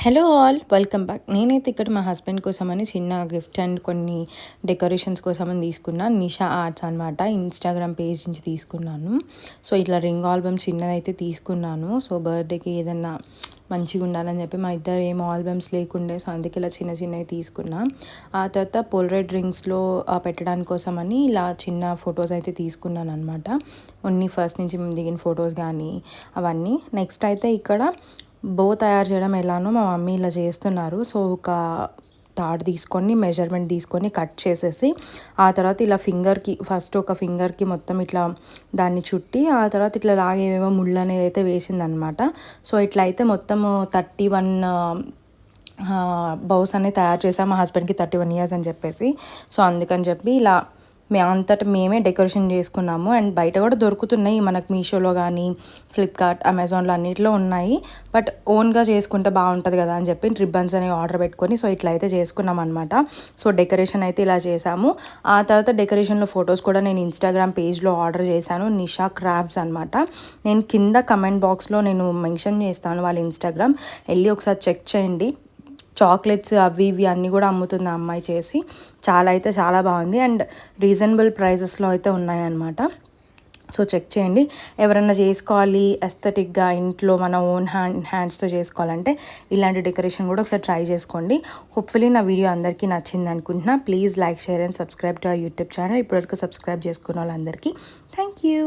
Hello all, welcome back. నేనైతే ఇక్కడ మా హస్బెండ్ కోసమని చిన్న గిఫ్ట్ అండ్ కొన్ని డెకరేషన్స్ కోసమని తీసుకున్నాను. నిషా ఆర్ట్స్ అనమాట, ఇన్స్టాగ్రామ్ పేజ్ నుంచి తీసుకున్నాను. సో ఇట్లా రింగ్ ఆల్బమ్ చిన్నదైతే తీసుకున్నాను. సో బర్త్డేకి ఏదన్నా మంచిగా ఉండాలని చెప్పి మా ఇద్దరు ఏం ఆల్బమ్స్ లేకుండే, సో అందుకే ఇలా చిన్న చిన్నవి తీసుకున్నా. ఆ తర్వాత పోలరైడ్ రింగ్స్లో పెట్టడానికి కోసమని ఇలా చిన్న ఫొటోస్ అయితే తీసుకున్నాను అనమాట. ఓన్లీ ఫస్ట్ నుంచి మేము దిగిన ఫొటోస్ కానీ అవన్నీ. నెక్స్ట్ అయితే ఇక్కడ బో తయారు చేయడం ఎలానో మా మమ్మీ ఇలా చేస్తున్నారు. సో ఒక తాడు తీసుకొని మెజర్మెంట్ తీసుకొని కట్ చేసేసి ఆ తర్వాత ఇలా ఫింగర్కి ఫస్ట్ ఒక ఫింగర్కి మొత్తం ఇట్లా దాన్ని చుట్టి ఆ తర్వాత ఇట్లా లాగేవేమో ముళ్ళు అనేది అయితే వేసిందనమాట. సో ఇట్లా అయితే మొత్తము 31 బౌస్ అనేది తయారు చేసాము. మా హస్బెండ్కి 31 ఇయర్స్ అని చెప్పేసి. సో అందుకని చెప్పి ఇలా అంతటా మేమే డెకరేషన్ చేసుకున్నాము. అండ్ బయట కూడా దొరుకుతున్నాయి మనకు, మీషోలో కానీ ఫ్లిప్కార్ట్, అమెజాన్లో అన్నిట్లో ఉన్నాయి. బట్ ఓన్గా చేసుకుంటే బాగుంటుంది కదా అని చెప్పి రిబ్బన్స్ అనేవి ఆర్డర్ పెట్టుకొని సో ఇట్లా అయితే చేసుకున్నాం అనమాట. సో డెకరేషన్ అయితే ఇలా చేసాము. ఆ తర్వాత డెకరేషన్లో ఫొటోస్ కూడా నేను ఇన్స్టాగ్రామ్ పేజ్లో ఆర్డర్ చేశాను, నిషా క్రాఫ్ట్స్ అనమాట. నేను కింద కమెంట్ బాక్స్లో నేను మెన్షన్ చేస్తాను వాళ్ళ ఇన్స్టాగ్రామ్, వెళ్ళి ఒకసారి చెక్ చేయండి. చాక్లెట్స్ అవి ఇవి అన్నీ కూడా అమ్ముతుంది ఆ అమ్మాయి చేసి. చాలా బాగుంది అండ్ రీజనబుల్ ప్రైజెస్లో అయితే ఉన్నాయన్నమాట. సో చెక్ చేయండి. ఎవరన్నా చేసుకోవాలి ఎస్థెటిక్గా ఇంట్లో మన ఓన్ హ్యాండ్స్తో చేసుకోవాలంటే ఇలాంటి డెకరేషన్ కూడా ఒకసారి ట్రై చేసుకోండి. హోప్ఫుల్లీ నా వీడియో అందరికీ నచ్చింది అనుకుంటున్నా. Please like, share and subscribe to our YouTube channel. ఇప్పటివరకు సబ్స్క్రైబ్ చేసుకున్న వాళ్ళందరికీ థ్యాంక్ యూ.